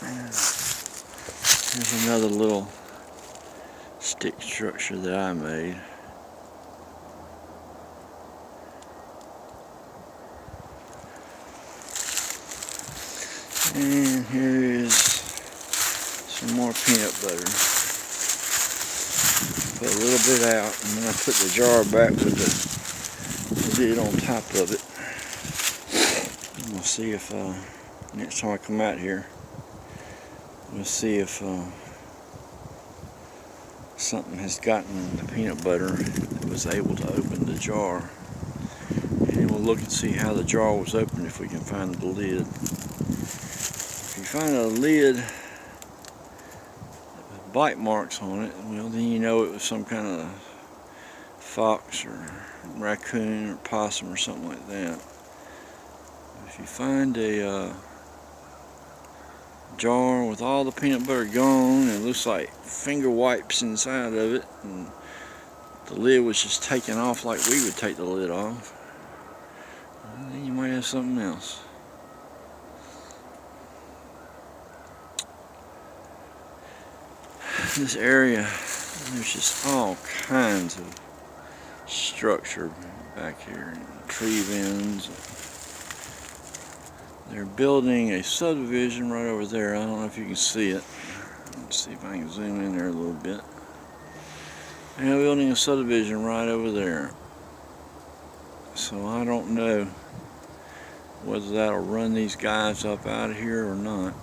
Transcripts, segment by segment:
Here's another little stick structure that I made. And here is some more peanut butter. Put a little bit out, and then I put the jar back with the lid on top of it. And we'll see if next time I come out here, we'll see if something has gotten the peanut butter that was able to open the jar. And we'll look and see how the jar was opened if we can find the lid. If you find a lid with bite marks on it, well, then you know it was some kind of fox or raccoon or possum or something like that. If you find a jar with all the peanut butter gone and it looks like finger wipes inside of it, and the lid was just taken off like we would take the lid off, and then you might have something else. This area, there's just all kinds of structure back here, tree bends. They're building a subdivision right over there. I don't know if you can see it. Let's see if I can zoom in there a little bit. They're building a subdivision right over there. So I don't know whether that'll run these guys up out of here or not.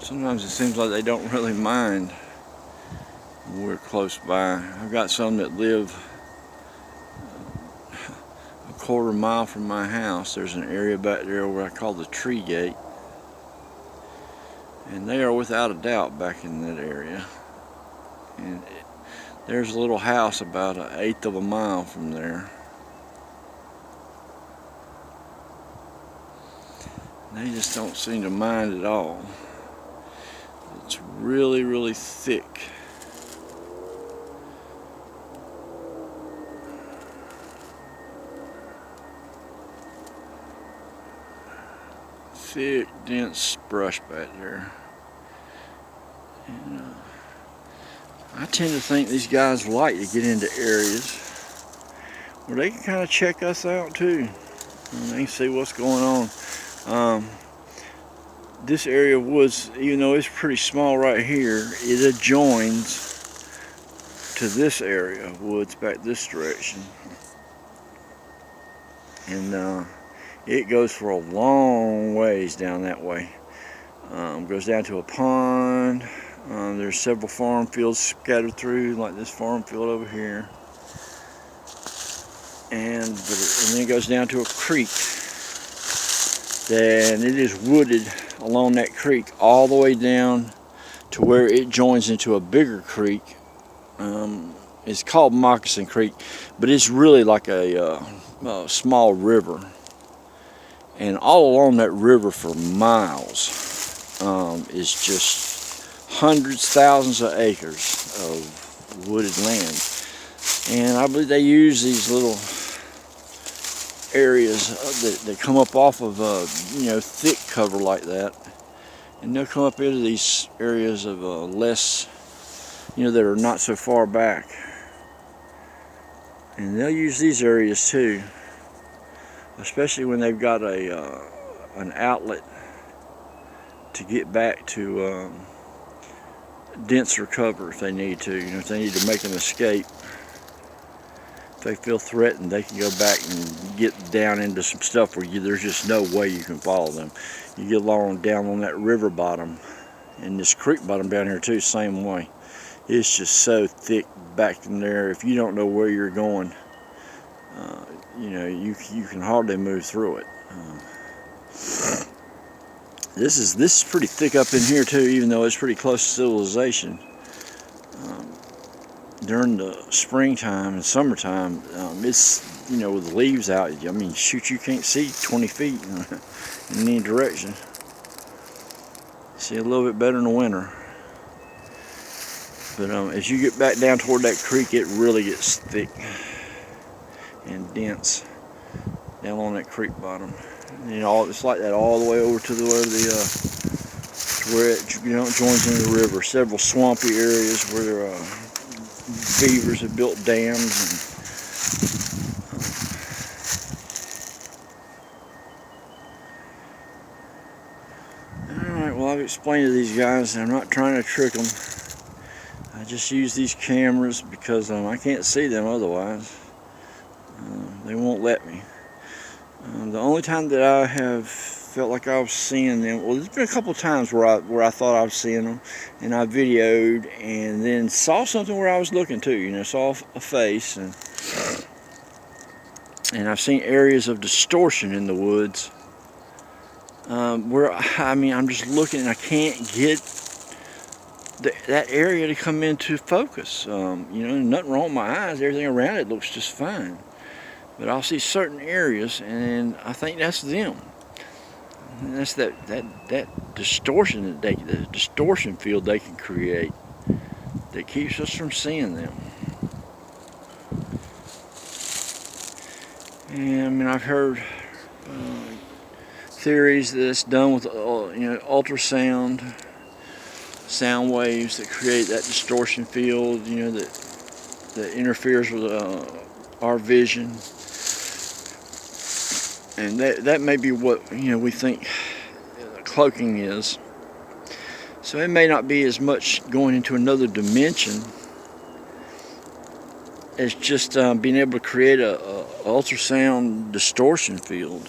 Sometimes it seems like they don't really mind when we're close by. I've got some that live a quarter mile from my house. There's an area back there where I call the tree gate, and they are without a doubt back in that area. And there's a little house about 1/8 of a mile from there. They just don't seem to mind at all. It's really, really thick. Thick, dense brush back there. And I tend to think these guys like to get into areas where they can kind of check us out too, and they can see what's going on. This area of woods, even though it's pretty small right here, it adjoins to this area of woods back this direction. And it goes for a long ways down that way. Goes down to a pond. There's several farm fields scattered through, like this farm field over here. And then it goes down to a creek. And it is wooded along that creek all the way down to where it joins into a bigger creek. It's called Moccasin Creek, but it's really like a small river. And all along that river for miles is just hundreds, thousands of acres of wooded land. And I believe they use these little areas that come up off of thick cover like that, and they'll come up into these areas of less, that are not so far back, and they'll use these areas too, especially when they've got an outlet to get back to denser cover if they need to. If they need to make an escape, if they feel threatened, they can go back and get down into some stuff where there's just no way you can follow them. You get down on that river bottom, and this creek bottom down here too, same way. It's just so thick back in there. If you don't know where you're going, you can hardly move through it. This is pretty thick up in here too, even though it's pretty close to civilization. During the springtime and summertime, it's, with the leaves out, I mean, shoot, you can't see 20 feet in any direction. See a little bit better in the winter. But as you get back down toward that creek, it really gets thick and dense down on that creek bottom. You know, it's like that all the way over to where it joins in the river. Several swampy areas where beavers have built dams. Alright, well, I've explained to these guys that I'm not trying to trick them. I just use these cameras because I can't see them otherwise. They won't let me. The only time that I have felt like I was seeing them, well, there's been a couple times where I thought I was seeing them, and I videoed, and then saw something where I was looking too. You know, saw a face, and I've seen areas of distortion in the woods where I'm just looking and I can't get that area to come into focus. You know, nothing wrong with my eyes. Everything around it looks just fine. But I'll see certain areas, and I think that's them. And that's that distortion the distortion field they can create that keeps us from seeing them. And I mean, I've heard theories that it's done with ultrasound, sound waves that create that distortion field. You know, that interferes with our vision. And that may be what we think cloaking is. So it may not be as much going into another dimension as just being able to create a ultrasound distortion field.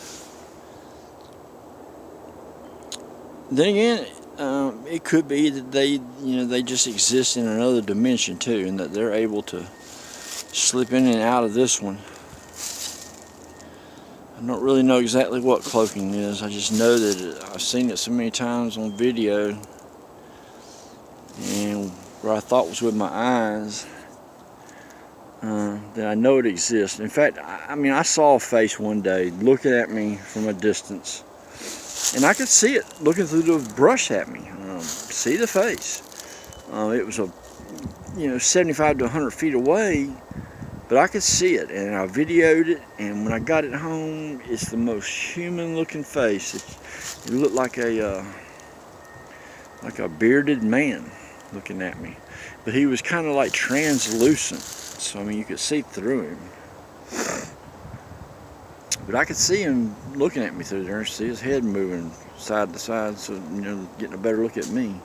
Then again, it could be that they just exist in another dimension too, and that they're able to slip in and out of this one. I don't really know exactly what cloaking is. I just know that I've seen it so many times on video, and where I thought was with my eyes, that I know it exists. In fact, I saw a face one day looking at me from a distance, and I could see it looking through the brush at me. See the face. It was 75 to 100 feet away. But I could see it, and I videoed it, and when I got it home, it's the most human-looking face. It looked like a bearded man looking at me. But he was kind of like translucent, so I mean you could see through him. But I could see him looking at me through there, and see his head moving side to side, so getting a better look at me.